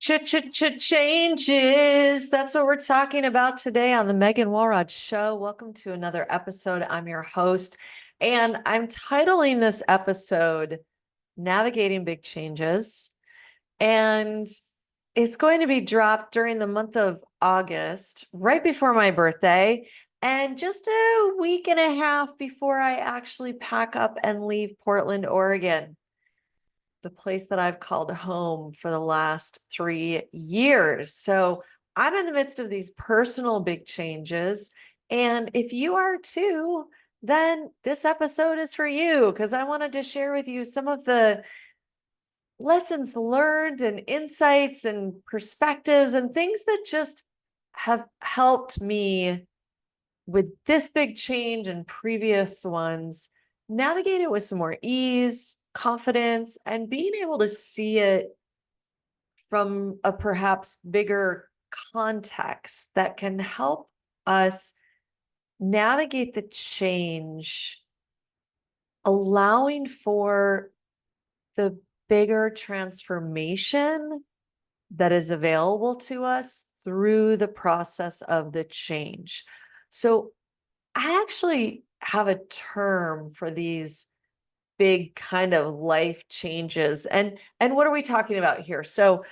Changes. That's what we're talking about today on the Megan Walrod Show. Welcome to another episode. I'm your host, and I'm titling this episode Navigating Big Changes. And it's going to be dropped during the month of August, right before my birthday, and just a week and a half before I actually pack up and leave Portland, Oregon, the place that I've called home for the last 3 years. So I'm in the midst of these personal big changes. And if you are too, then this episode is for you because I wanted to share with you some of the lessons learned and insights and perspectives and things that just have helped me with this big change and previous ones navigate it with some more ease, confidence, and being able to see it from a perhaps bigger context that can help us navigate the change, allowing for the bigger transformation that is available to us through the process of the change. So I actually have a term for these big kind of life changes. And what are we talking about here? So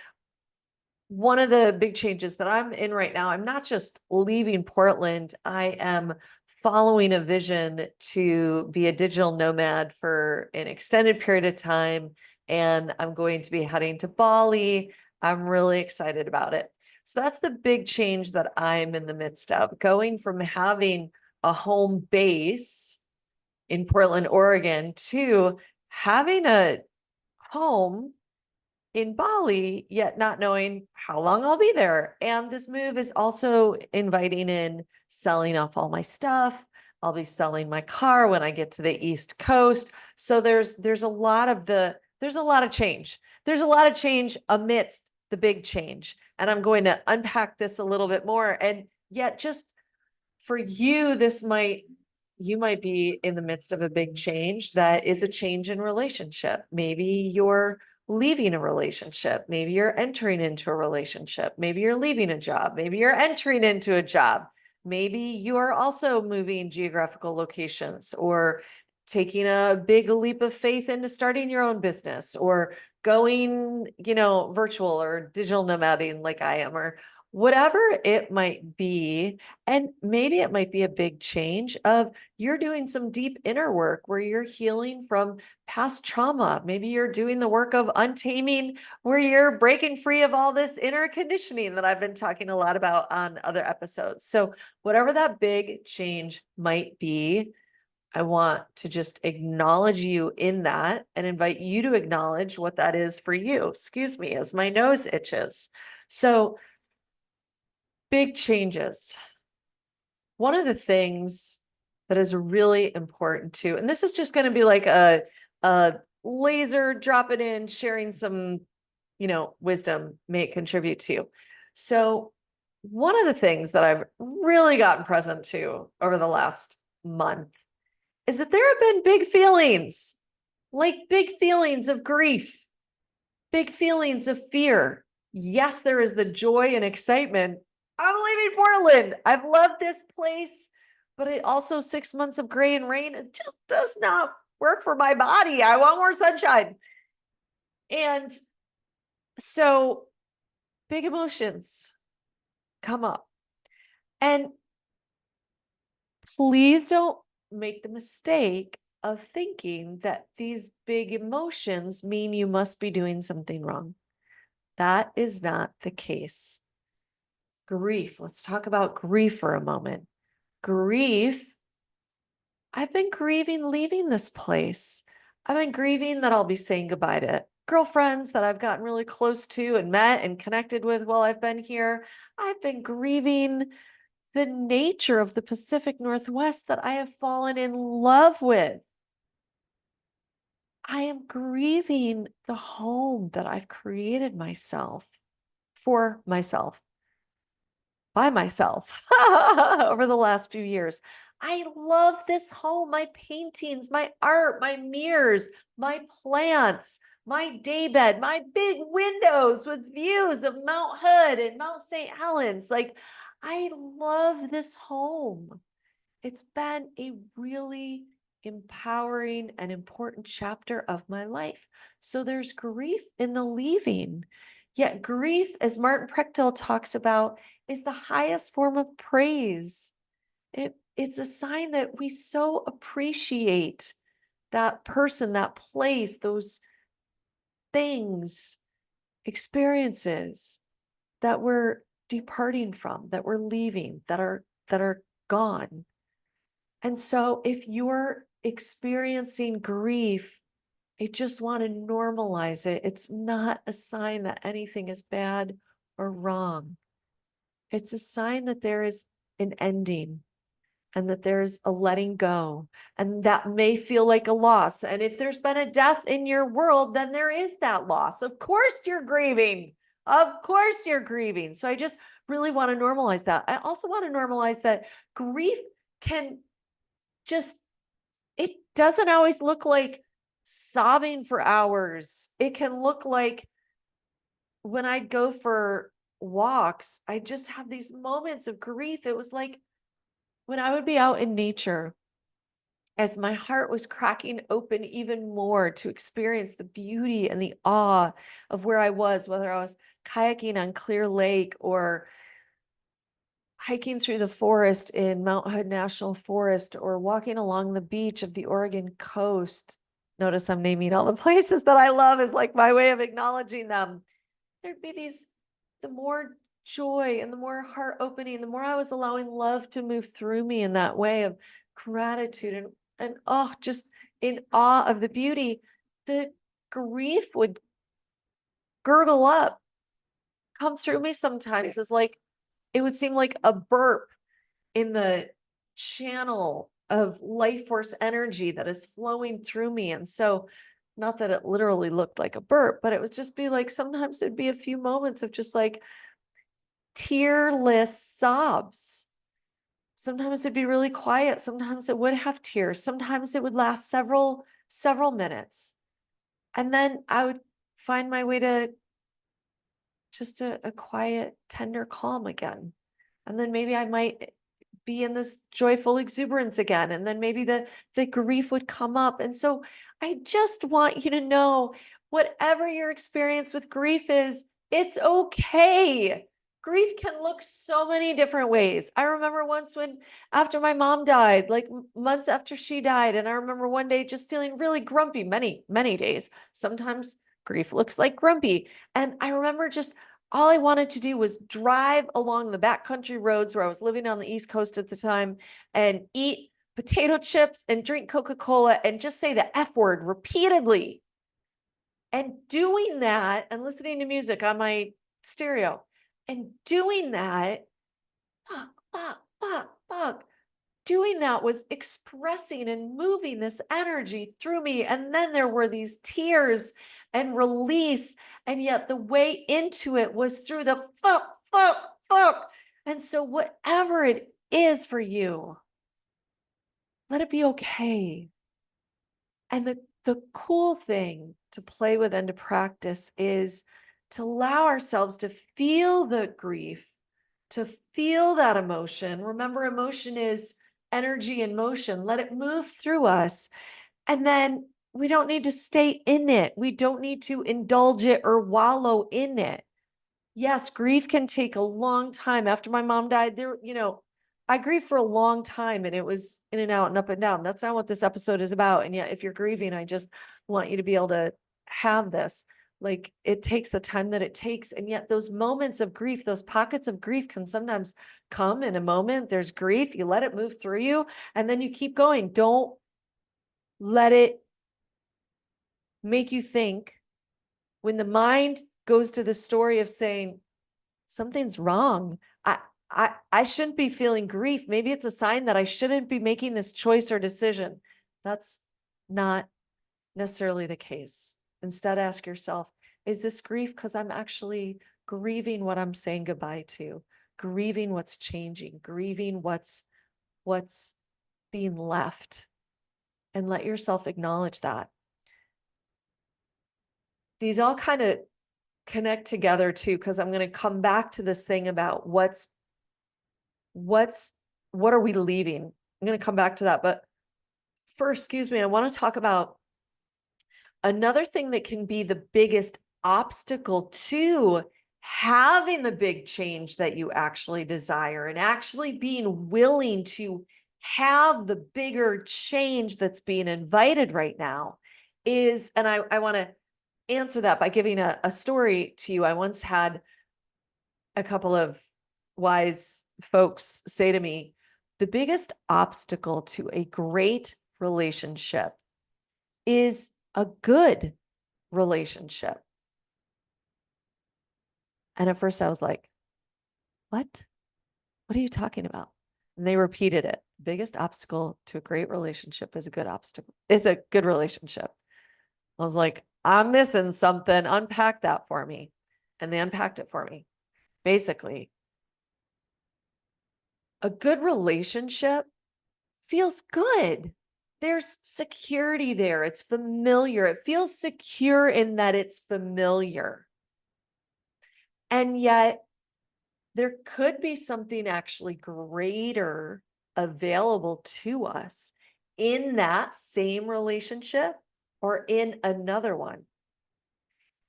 one of the big changes that I'm in right now, I'm not just leaving Portland, I am following a vision to be a digital nomad for an extended period of time. And I'm going to be heading to Bali. I'm really excited about it. So that's the big change that I'm in the midst of, going from having a home base in Portland, Oregon, to having a home in Bali, yet not knowing how long I'll be there. And this move is also inviting in selling off all my stuff. I'll be selling my car when I get to the East Coast. So there's a lot of change. There's a lot of change amidst the big change. And I'm going to unpack this a little bit more. And yet just for you, you might be in the midst of a big change that is a change in relationship. Maybe you're leaving a relationship. Maybe you're entering into a relationship. Maybe you're leaving a job. Maybe you're entering into a job. Maybe you are also moving geographical locations or taking a big leap of faith into starting your own business or going, virtual or digital nomading like I am, or whatever it might be. And maybe it might be a big change of you're doing some deep inner work where you're healing from past trauma. Maybe you're doing the work of untaming where you're breaking free of all this inner conditioning that I've been talking a lot about on other episodes. So whatever that big change might be, I want to just acknowledge you in that and invite you to acknowledge what that is for you. Excuse me, as my nose itches. So big changes. One of the things that is really important too, and this is just going to be like a laser drop it in, sharing some, wisdom may contribute to. So one of the things that I've really gotten present to over the last month is that there have been big feelings, like big feelings of grief, big feelings of fear. Yes, there is the joy and excitement. I'm leaving Portland. I've loved this place, but it also 6 months of gray and rain. It just does not work for my body. I want more sunshine. And so big emotions come up. And please don't make the mistake of thinking that these big emotions mean you must be doing something wrong. That is not the case. Grief. Let's talk about grief for a moment. Grief. I've been grieving leaving this place. I've been grieving that I'll be saying goodbye to girlfriends that I've gotten really close to and met and connected with while I've been here. I've been grieving the nature of the Pacific Northwest that I have fallen in love with. I am grieving the home that I've created for myself, by myself over the last few years. I love this home, my paintings, my art, my mirrors, my plants, my daybed, my big windows with views of Mount Hood and Mount St. Helens. Like, I love this home. It's been a really empowering and important chapter of my life. So there's grief in the leaving. Yet grief, as Martin Prechtel talks about, is the highest form of praise. It's a sign that we so appreciate that person, that place, those things, experiences that we're departing from, that we're leaving, that are gone. And so if you're experiencing grief, I just want to normalize it. It's not a sign that anything is bad or wrong. It's a sign that there is an ending and that there's a letting go, and that may feel like a loss. And if there's been a death in your world, then there is that loss. Of course you're grieving. Of course you're grieving. So I just really want to normalize that. I also want to normalize that grief can just, it doesn't always look like sobbing for hours. It can look like when I'd go for walks, I just have these moments of grief. It was like when I would be out in nature, as my heart was cracking open even more to experience the beauty and the awe of where I was, whether I was kayaking on Clear Lake or hiking through the forest in Mount Hood National Forest or walking along the beach of the Oregon coast. Notice I'm naming all the places that I love as like my way of acknowledging them. There'd be these, the more joy and the more heart opening, the more I was allowing love to move through me in that way of gratitude and oh, just in awe of the beauty, the grief would gurgle up, come through me sometimes as like, it would seem like a burp in the channel of life force energy that is flowing through me. And so, not that it literally looked like a burp, but it would just be like, sometimes it'd be a few moments of just like tearless sobs. Sometimes it'd be really quiet. Sometimes it would have tears. Sometimes it would last several minutes. And then I would find my way to just a quiet, tender calm again. And then maybe I might be in this joyful exuberance again. And then maybe the grief would come up. And so I just want you to know, whatever your experience with grief is, it's okay. Grief can look so many different ways. I remember once when, after my mom died, like months after she died, and I remember one day just feeling really grumpy, many days. Sometimes grief looks like grumpy. And I remember just all I wanted to do was drive along the backcountry roads where I was living on the East Coast at the time and eat potato chips and drink Coca-Cola and just say the F word repeatedly. And doing that and listening to music on my stereo and doing that, fuck, doing that was expressing and moving this energy through me. And then there were these tears and release. And yet the way into it was through the fuck. And so whatever it is for you, let it be okay. And the cool thing to play with and to practice is to allow ourselves to feel the grief, to feel that emotion. Remember, emotion is energy in motion. Let it move through us. And then we don't need to stay in it. We don't need to indulge it or wallow in it. Yes, grief can take a long time. After my mom died, I grieved for a long time and it was in and out and up and down. That's not what this episode is about. And yet, if you're grieving, I just want you to be able to have this. Like, it takes the time that it takes. And yet those moments of grief, those pockets of grief can sometimes come in a moment. There's grief, you let it move through you, and then you keep going. Don't let it make you think, when the mind goes to the story of saying, something's wrong. I shouldn't be feeling grief. Maybe it's a sign that I shouldn't be making this choice or decision. That's not necessarily the case. Instead, ask yourself, is this grief because I'm actually grieving what I'm saying goodbye to, grieving what's changing, grieving what's being left, and let yourself acknowledge that. these all kind of connect together too, because I'm going to come back to this thing about what are we leaving? I'm going to come back to that. But first, excuse me, I want to talk about another thing that can be the biggest obstacle to having the big change that you actually desire and actually being willing to have the bigger change that's being invited right now is, and I want to answer that by giving a story to you. I once had a couple of wise folks say to me, the biggest obstacle to a great relationship is a good relationship. And at first I was like, what? What are you talking about? And they repeated it. Biggest obstacle to a great relationship is a good relationship. I was like, I'm missing something. Unpack that for me. And they unpacked it for me. Basically, a good relationship feels good. There's security there. It's familiar. It feels secure in that it's familiar. And yet, there could be something actually greater available to us in that same relationship or in another one.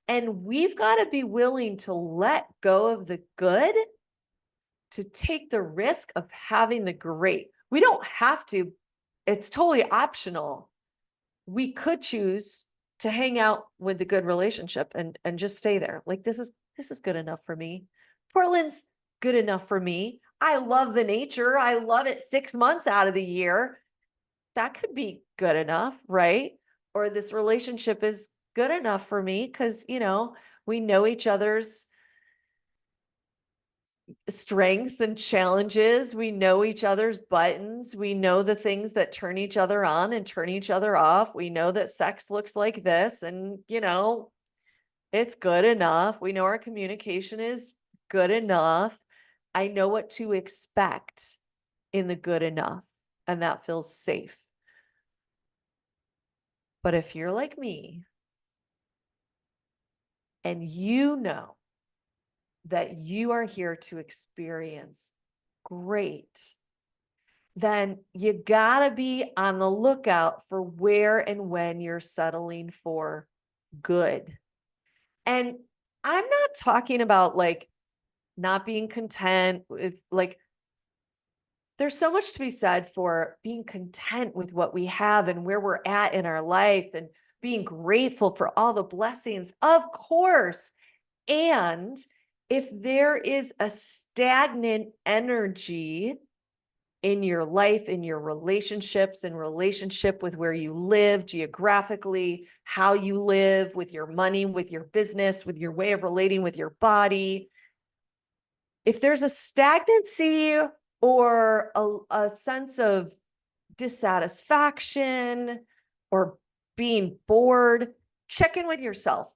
And we've got to be willing to let go of the good to take the risk of having the great. We don't have to, it's totally optional. We could choose to hang out with the good relationship and just stay there. Like this is good enough for me. Portland's good enough for me. I love the nature. I love it 6 months out of the year. That could be good enough, right? Or this relationship is good enough for me because, we know each other's strengths and challenges. We know each other's buttons. We know the things that turn each other on and turn each other off. We know that sex looks like this and, it's good enough. We know our communication is good enough. I know what to expect in the good enough, and that feels safe. But if you're like me and you know that you are here to experience great, then you gotta be on the lookout for where and when you're settling for good. And I'm not talking about like not being content with there's so much to be said for being content with what we have and where we're at in our life and being grateful for all the blessings, of course. And if there is a stagnant energy in your life, in your relationships, in relationship with where you live geographically, how you live, with your money, with your business, with your way of relating with your body, if there's a stagnancy or a sense of dissatisfaction or being bored, check in with yourself.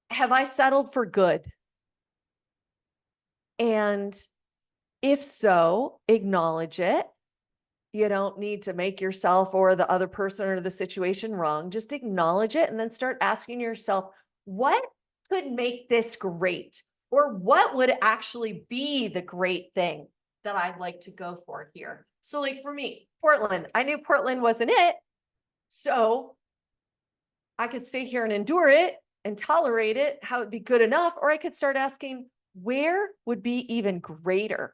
Have I settled for good? And if so, acknowledge it. You don't need to make yourself or the other person or the situation wrong. Just acknowledge it and then start asking yourself, what could make this great? Or what would actually be the great thing that I'd like to go for here? So like for me, Portland, I knew Portland wasn't it. So I could stay here and endure it and tolerate it, how it'd be good enough. Or I could start asking, where would be even greater?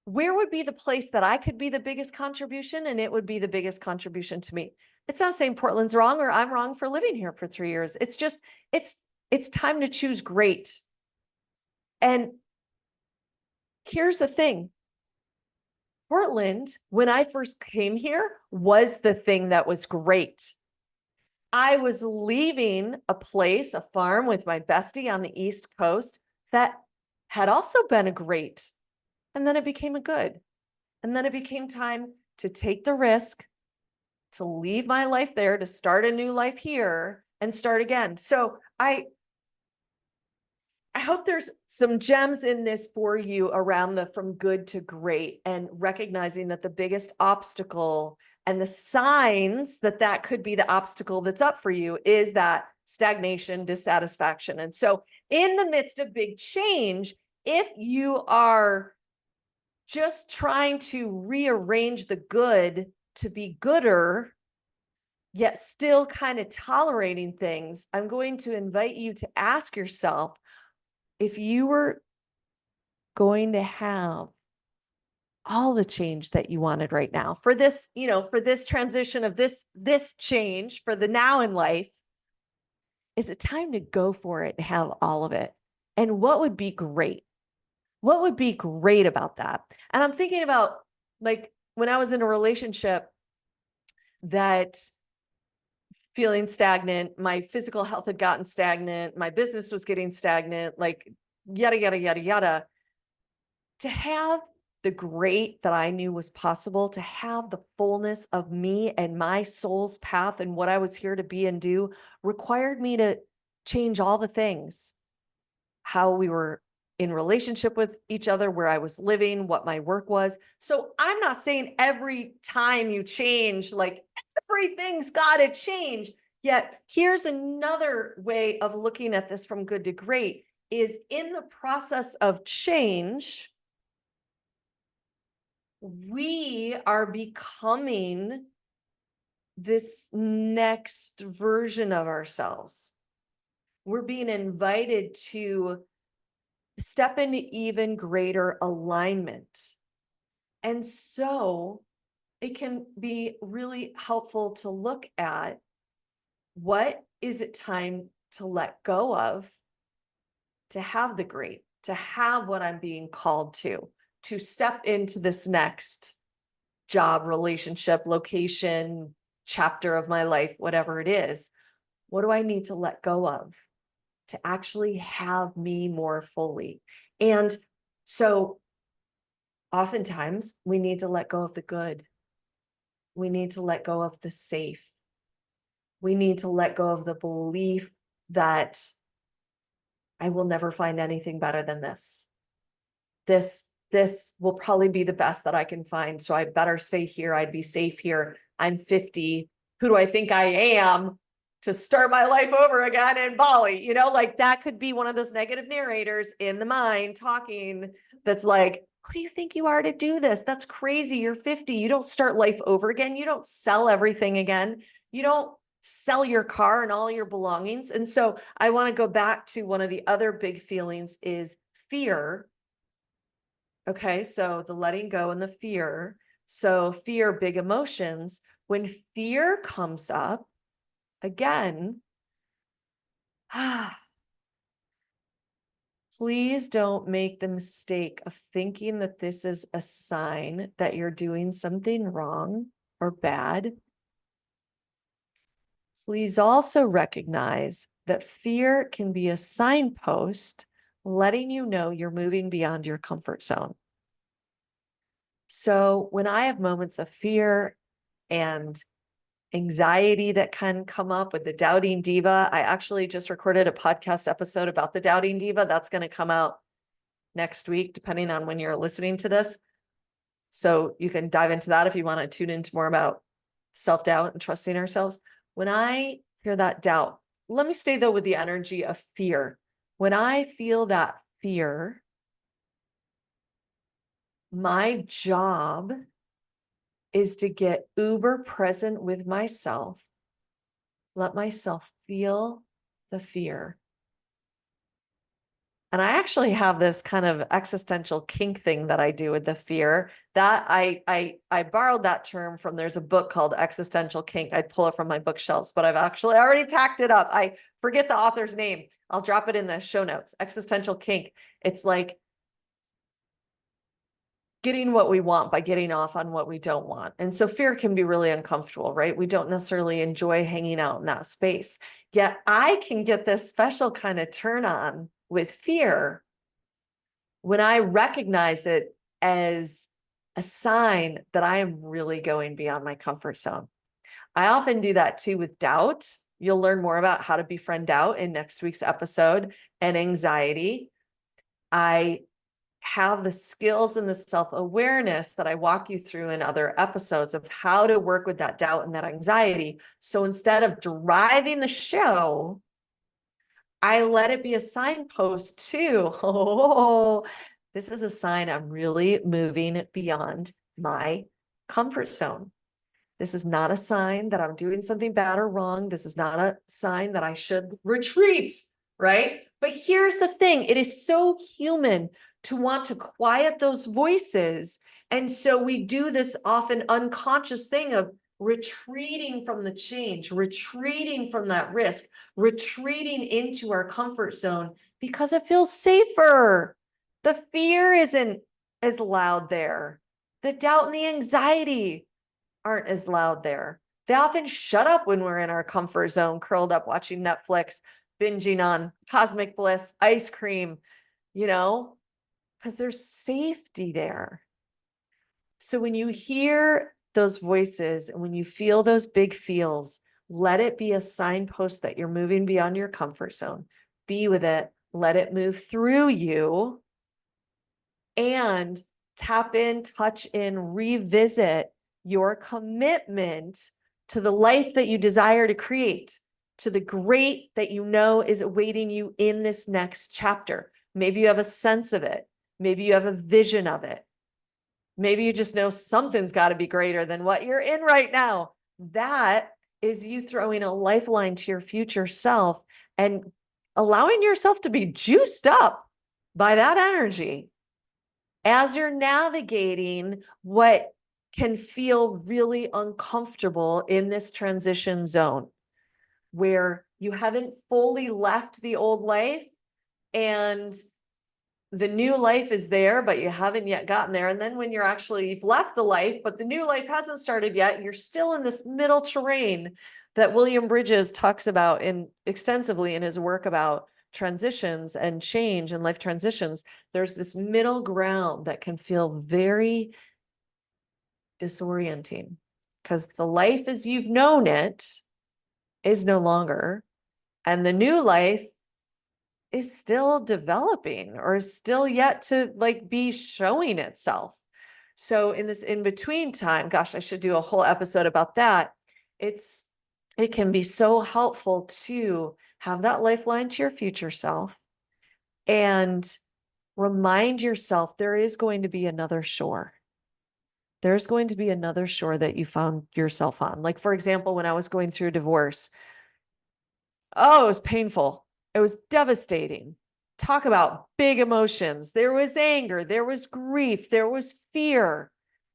Where would be the place that I could be the biggest contribution and it would be the biggest contribution to me? It's not saying Portland's wrong or I'm wrong for living here for 3 years. It's just, it's time to choose great. And here's the thing. Portland, when I first came here, was the thing that was great. I was leaving a place, a farm with my bestie on the East Coast that had also been a great. And then it became a good. And then it became time to take the risk, to leave my life there, to start a new life here and start again. So I hope there's some gems in this for you around the from good to great and recognizing that the biggest obstacle And the signs that that could be the obstacle that's up for you is that stagnation, dissatisfaction. And so in the midst of big change, if you are just trying to rearrange the good to be gooder, yet still kind of tolerating things, I'm going to invite you to ask yourself, if you were going to have all the change that you wanted right now for this, for this transition of this change for the now in life, is it time to go for it and have all of it? And what would be great? What would be great about that? And I'm thinking about, like, when I was in a relationship that feeling stagnant, my physical health had gotten stagnant, my business was getting stagnant, like yada, yada, yada, yada. To have the great that I knew was possible, to have the fullness of me and my soul's path and what I was here to be and do, required me to change all the things, how we were in relationship with each other, where I was living, what my work was. So I'm not saying every time you change, like everything's got to change. Yet here's another way of looking at this from good to great, is in the process of change, we are becoming this next version of ourselves. We're being invited to step into even greater alignment. And so it can be really helpful to look at, what is it time to let go of, to have the great, to have what I'm being called to step into this next job, relationship, location, chapter of my life, whatever it is. What do I need to let go of to actually have me more fully? And so oftentimes we need to let go of the good. We need to let go of the safe. We need to let go of the belief that I will never find anything better than this. This will probably be the best that I can find. So I better stay here. I'd be safe here. I'm 50. Who do I think I am to start my life over again in Bali? Like that could be one of those negative narrators in the mind talking, that's like, who do you think you are to do this? That's crazy. You're 50. You don't start life over again. You don't sell everything again. You don't sell your car and all your belongings. And so I want to go back to one of the other big feelings is fear. Okay, so the letting go and the fear. So fear, big emotions. When fear comes up, again, please don't make the mistake of thinking that this is a sign that you're doing something wrong or bad. Please also recognize that fear can be a signpost letting you know you're moving beyond your comfort zone. So when I have moments of fear and anxiety that can come up with the doubting diva, I actually just recorded a podcast episode about the doubting diva. That's going to come out next week, depending on when you're listening to this. So you can dive into that if you want to tune into more about self-doubt and trusting ourselves. When I hear that doubt, let me stay though with the energy of fear. When I feel that fear, my job is to get uber present with myself. Let myself feel the fear. And I actually have this kind of existential kink thing that I do with the fear, that I borrowed that term from, there's a book called Existential Kink. I'd pull it from my bookshelves, but I've actually already packed it up. I forget the author's name. I'll drop it in the show notes. Existential Kink. It's like getting what we want by getting off on what we don't want. And so fear can be really uncomfortable, right? We don't necessarily enjoy hanging out in that space. Yet I can get this special kind of turn on with fear when I recognize it as a sign that I am really going beyond my comfort zone. I often do that too with doubt. You'll learn more about how to befriend doubt in next week's episode, and anxiety. I have the skills and the self-awareness that I walk you through in other episodes of how to work with that doubt and that anxiety. So instead of driving the show, I let it be a signpost too. Oh, this is a sign I'm really moving beyond my comfort zone. This is not a sign that I'm doing something bad or wrong. This is not a sign that I should retreat, right? But here's the thing, it is so human to want to quiet those voices. And so we do this often unconscious thing of retreating from the change, retreating from that risk, retreating into our comfort zone because it feels safer. The fear isn't as loud there. The doubt and the anxiety aren't as loud there. They often shut up when we're in our comfort zone, curled up watching Netflix, binging on cosmic bliss, ice cream, because there's safety there. So when you hear those voices and when you feel those big feels, let it be a signpost that you're moving beyond your comfort zone. Be with it, let it move through you, and tap in, touch in, revisit your commitment to the life that you desire to create, to the great that you know is awaiting you in this next chapter. Maybe you have a sense of it. Maybe you have a vision of it. Maybe you just know something's got to be greater than what you're in right now. That is you throwing a lifeline to your future self and allowing yourself to be juiced up by that energy as you're navigating what can feel really uncomfortable in this transition zone where you haven't fully left the old life and the new life is there, but you haven't yet gotten there. And then when you've left the life, but the new life hasn't started yet, you're still in this middle terrain that William Bridges talks about extensively in his work about transitions and change and life transitions. There's this middle ground that can feel very disorienting because the life as you've known it is no longer, and the new life is still developing or is still yet to be showing itself. So in this in-between time, gosh, I should do a whole episode about that. It can be so helpful to have that lifeline to your future self and remind yourself there is going to be another shore. There's going to be another shore that you found yourself on. Like, for example, when I was going through a divorce, oh, it was painful. It was devastating. Talk about big emotions. There was anger, there was grief, there was fear,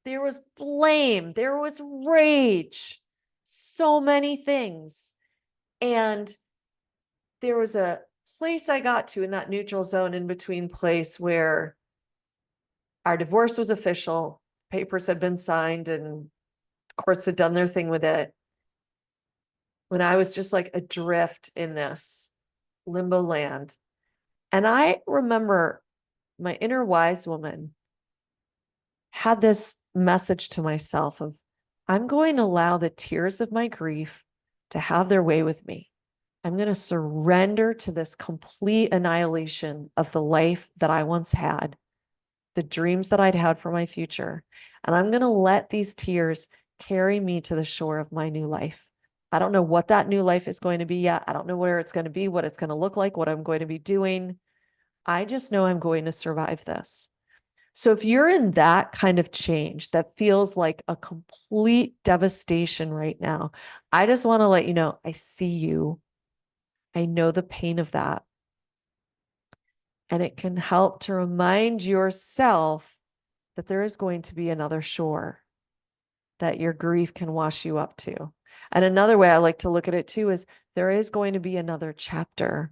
there was blame, there was rage, so many things. And there was a place I got to in that neutral zone in between place where our divorce was official, papers had been signed, and courts had done their thing with it. When I was just like adrift in this limbo land. And I remember my inner wise woman had this message to myself of, I'm going to allow the tears of my grief to have their way with me. I'm going to surrender to this complete annihilation of the life that I once had, the dreams that I'd had for my future. And I'm going to let these tears carry me to the shore of my new life. I don't know what that new life is going to be yet. I don't know where it's going to be, what it's going to look like, what I'm going to be doing. I just know I'm going to survive this. So if you're in that kind of change that feels like a complete devastation right now, I just want to let you know, I see you. I know the pain of that. And it can help to remind yourself that there is going to be another shore that your grief can wash you up to. And another way I like to look at it too is there is going to be another chapter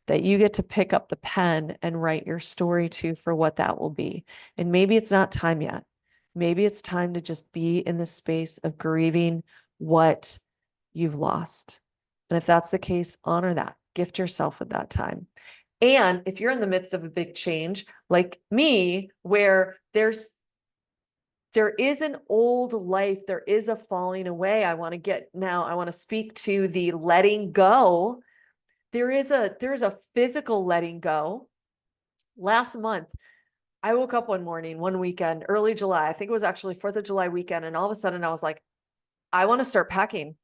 that you get to pick up the pen and write your story to for what that will be. And maybe it's not time yet. Maybe it's time to just be in the space of grieving what you've lost. And if that's the case, honor that. Gift yourself with that time. And if you're in the midst of a big change, like me, where there is an old life, there is a falling away. I want to speak to the letting go. There's a physical letting go. Last month, I woke up one morning, one weekend, early July. I think it was actually 4th of July weekend. And all of a sudden I was like, I want to start packing.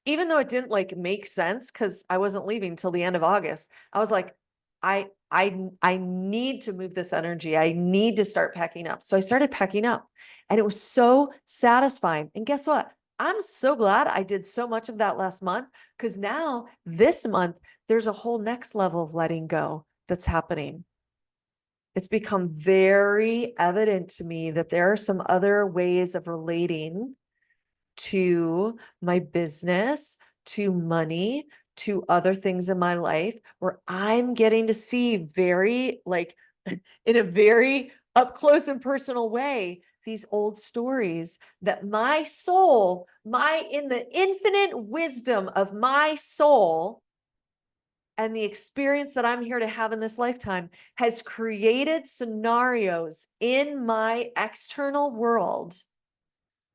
Even though it didn't like make sense because I wasn't leaving till the end of August. I was like, I need to move this energy. I need to start packing up. So I started packing up and it was so satisfying. And guess what? I'm so glad I did so much of that last month because now this month, there's a whole next level of letting go that's happening. It's become very evident to me that there are some other ways of relating to my business, to money, to other things in my life where I'm getting to see very like in a very up close and personal way these old stories that my soul, my in the infinite wisdom of my soul and the experience that I'm here to have in this lifetime has created scenarios in my external world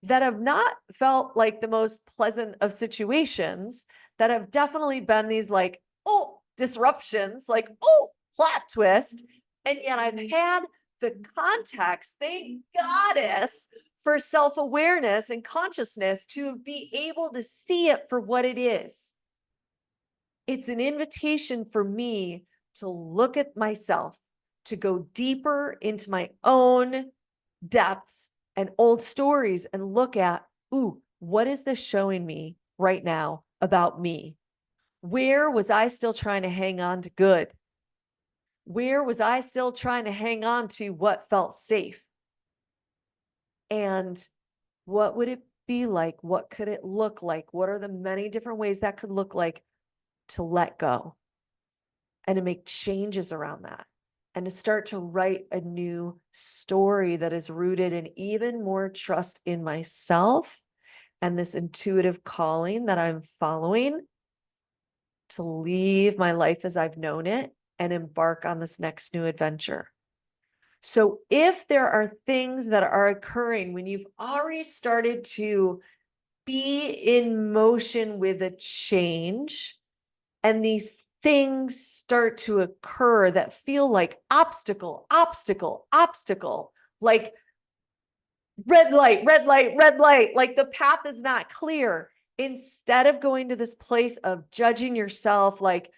that have not felt like the most pleasant of situations, that have definitely been these like, oh, disruptions, like, oh, plot twist. And yet I've had the context, thank goddess, for self awareness and consciousness to be able to see it for what it is. It's an invitation for me to look at myself, to go deeper into my own depths and old stories and look at, ooh, what is this showing me right now about me? Where was I still trying to hang on to good? Where was I still trying to hang on to what felt safe? And what would it be like? What could it look like? What are the many different ways that could look like to let go and to make changes around that? And to start to write a new story that is rooted in even more trust in myself and this intuitive calling that I'm following to leave my life as I've known it and embark on this next new adventure. So if there are things that are occurring when you've already started to be in motion with a change, and these things start to occur that feel like obstacle, obstacle, obstacle, like red light, red light, red light, like the path is not clear. Instead of going to this place of judging yourself, like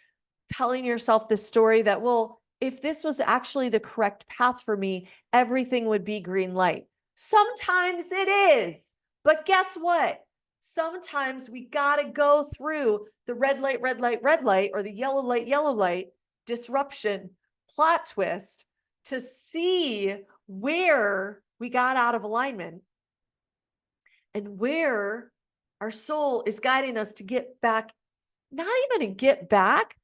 telling yourself this story that, well, if this was actually the correct path for me, everything would be green light. Sometimes it is, but guess what? Sometimes we got to go through the red light, red light, red light, or the yellow light disruption plot twist to see where we got out of alignment and where our soul is guiding us to get back, not even to get back,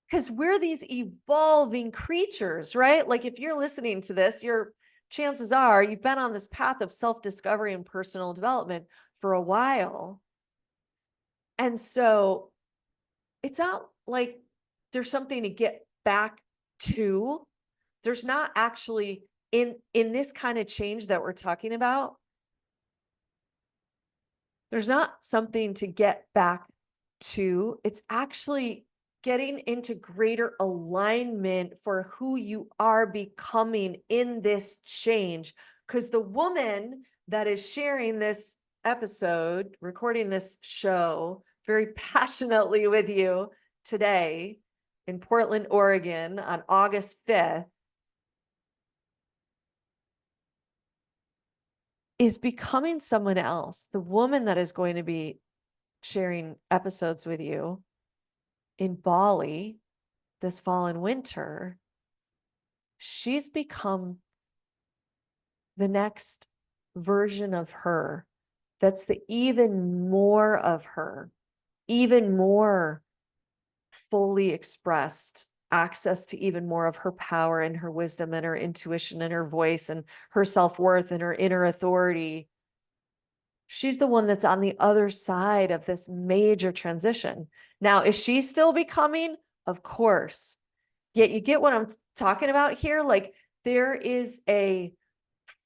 because we're these evolving creatures, right? Like if you're listening to this, your chances are you've been on this path of self-discovery and personal development for a while. And so it's not like there's something to get back to. There's not actually in this kind of change that we're talking about. There's not something to get back to. It's actually getting into greater alignment for who you are becoming in this change. Because the woman that is sharing this episode, recording this show very passionately with you today in Portland, Oregon on August 5th, is becoming someone else. The woman that is going to be sharing episodes with you in Bali this fall and winter, she's become the next version of her that's the even more of her, even more fully expressed access to even more of her power and her wisdom and her intuition and her voice and her self-worth and her inner authority. She's the one that's on the other side of this major transition. Now, is she still becoming? Of course. Yet you get what I'm talking about here? Like there is a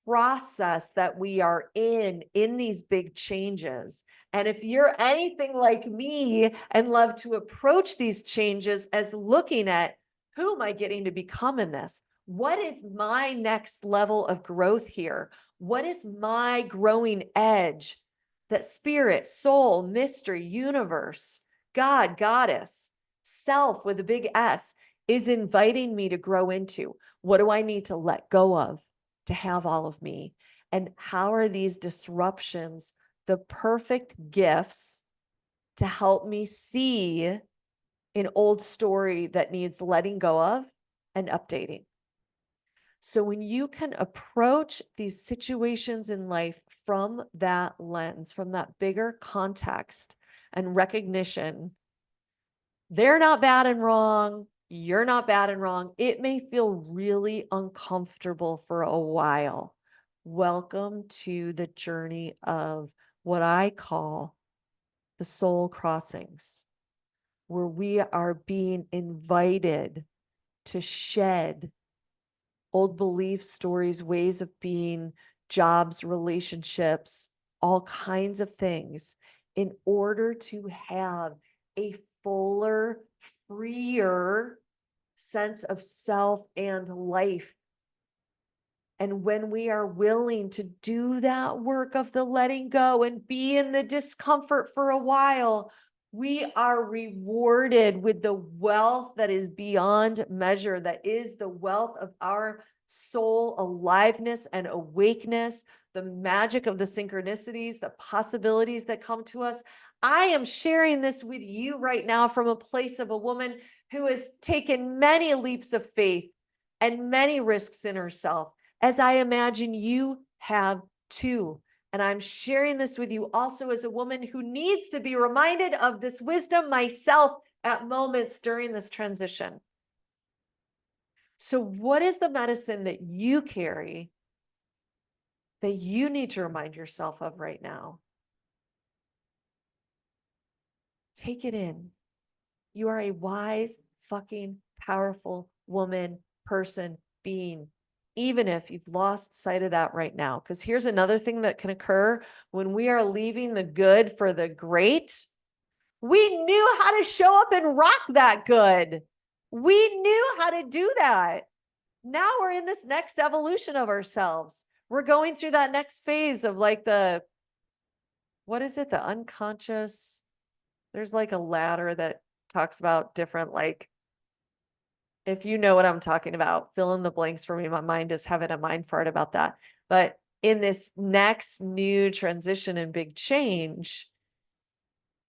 process that we are in these big changes. And if you're anything like me and love to approach these changes as looking at who am I getting to become in this? What is my next level of growth here? What is my growing edge that spirit, soul, mystery, universe, God, goddess, self with a big S is inviting me to grow into? What do I need to let go of to have all of me? And how are these disruptions the perfect gifts to help me see an old story that needs letting go of and updating? So when you can approach these situations in life from that lens, from that bigger context and recognition, they're not bad and wrong. You're not bad and wrong. It may feel really uncomfortable for a while. Welcome to the journey of what I call the soul crossings, where we are being invited to shed old beliefs, stories, ways of being, jobs, relationships, all kinds of things in order to have a fuller, freer sense of self and life. And when we are willing to do that work of the letting go and be in the discomfort for a while, we are rewarded with the wealth that is beyond measure, that is the wealth of our soul aliveness and awakeness, the magic of the synchronicities, the possibilities that come to us. I am sharing this with you right now from a place of a woman who has taken many leaps of faith and many risks in herself, as I imagine you have too. And I'm sharing this with you also as a woman who needs to be reminded of this wisdom myself at moments during this transition. So, what is the medicine that you carry that you need to remind yourself of right now? Take it in. You are a wise, fucking powerful woman, person, being, even if you've lost sight of that right now. Because here's another thing that can occur when we are leaving the good for the great. We knew how to show up and rock that good. We knew how to do that. Now we're in this next evolution of ourselves. We're going through that next phase of like what is it? The unconscious. There's like a ladder that talks about different, like, if you know what I'm talking about, fill in the blanks for me. My mind is having a mind fart about that. But in this next new transition and big change,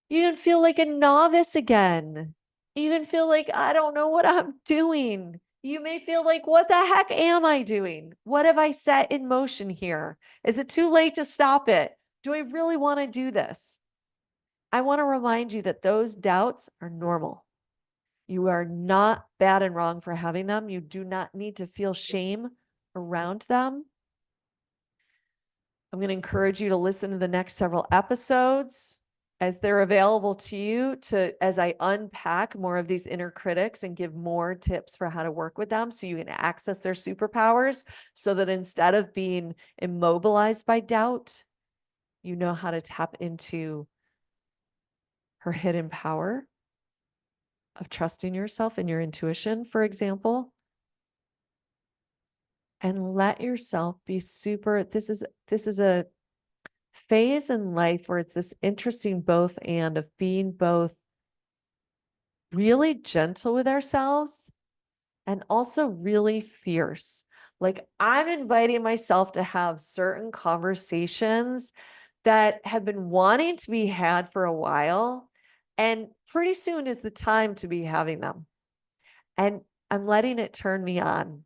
you can feel like a novice again. You can feel like, I don't know what I'm doing. You may feel like, what the heck am I doing? What have I set in motion here? Is it too late to stop it? Do I really want to do this? I want to remind you that those doubts are normal. You are not bad and wrong for having them. You do not need to feel shame around them. I'm going to encourage you to listen to the next several episodes as they're available to you, as I unpack more of these inner critics and give more tips for how to work with them so you can access their superpowers, so that instead of being immobilized by doubt, you know how to tap into her hidden power of trusting yourself and your intuition, for example, and let yourself be super. This is a phase in life where it's this interesting both and of being both really gentle with ourselves and also really fierce. Like, I'm inviting myself to have certain conversations that have been wanting to be had for a while, and pretty soon is the time to be having them. And I'm letting it turn me on.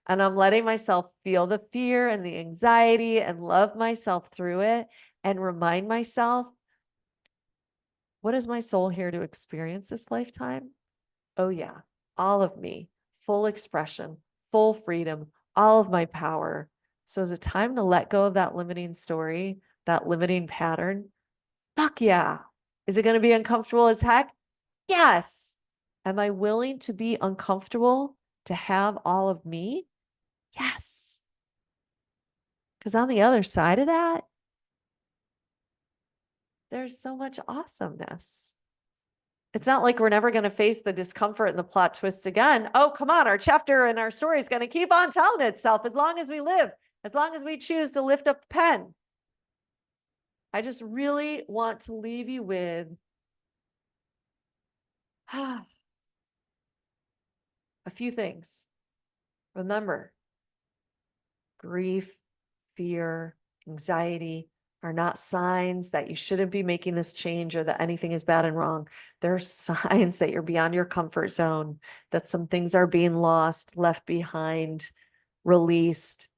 And I'm letting myself feel the fear and the anxiety and love myself through it and remind myself, what is my soul here to experience this lifetime? Oh, yeah, all of me, full expression, full freedom, all of my power. So is it time to let go of that limiting story, that limiting pattern? Fuck yeah. Is it going to be uncomfortable as heck? Yes. Am I willing to be uncomfortable to have all of me? Yes. Because on the other side of that, there's so much awesomeness. It's not like we're never going to face the discomfort and the plot twists again. Oh, come on. Our chapter and our story is going to keep on telling itself as long as we live, as long as we choose to lift up the pen. I just really want to leave you with a few things. Remember, grief, fear, anxiety are not signs that you shouldn't be making this change or that anything is bad and wrong. They're signs that you're beyond your comfort zone, that some things are being lost, left behind, released.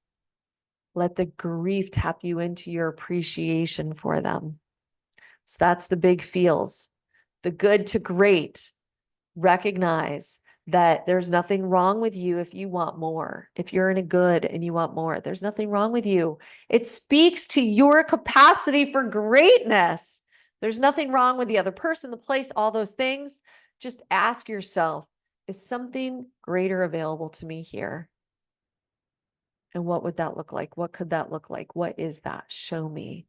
Let the grief tap you into your appreciation for them. So that's the big feels. The good to great. Recognize that there's nothing wrong with you if you want more. If you're in a good and you want more, there's nothing wrong with you. It speaks to your capacity for greatness. There's nothing wrong with the other person, the place, all those things. Just ask yourself, is something greater available to me here? And what would that look like? What could that look like? What is that? Show me.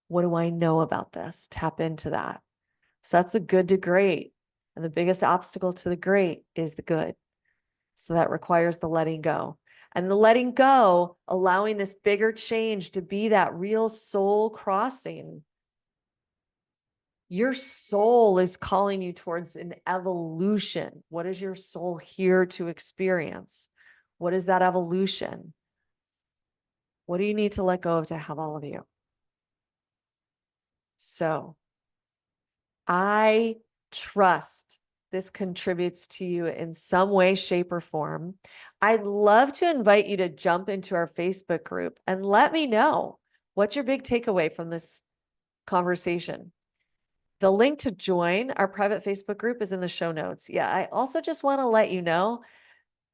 What do I know about this? Tap into that. So that's the good to great. And the biggest obstacle to the great is the good. So that requires the letting go. And the letting go, allowing this bigger change to be that real soul crossing. Your soul is calling you towards an evolution. What is your soul here to experience? What is that evolution? What do you need to let go of to have all of you? So I trust this contributes to you in some way, shape, or form. I'd love to invite you to jump into our Facebook group and let me know what's your big takeaway from this conversation. The link to join our private Facebook group is in the show notes. Yeah, I also just want to let you know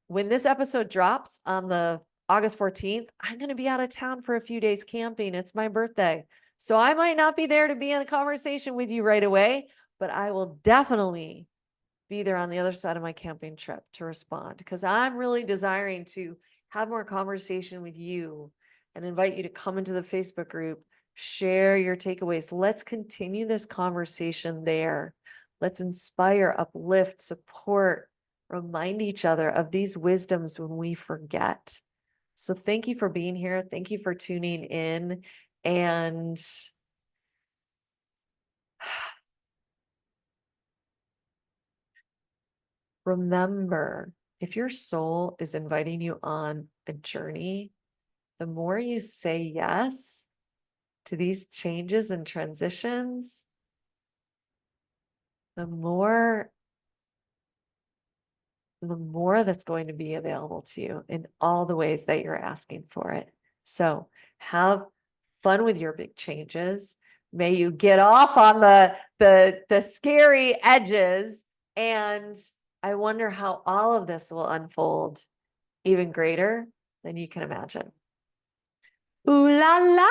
when this episode drops on the August 14th, I'm going to be out of town for a few days camping. It's my birthday. So I might not be there to be in a conversation with you right away, but I will definitely be there on the other side of my camping trip to respond because I'm really desiring to have more conversation with you and invite you to come into the Facebook group, share your takeaways. Let's continue this conversation there. Let's inspire, uplift, support, remind each other of these wisdoms when we forget. So thank you for being here. Thank you for tuning in. And remember, if your soul is inviting you on a journey, the more you say yes to these changes and transitions, the more that's going to be available to you in all the ways that you're asking for it. So have fun with your big changes. May you get off on the scary edges. And I wonder how all of this will unfold even greater than you can imagine. Ooh la la.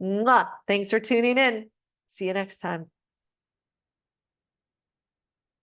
Mwah. Thanks for tuning in. See you next time.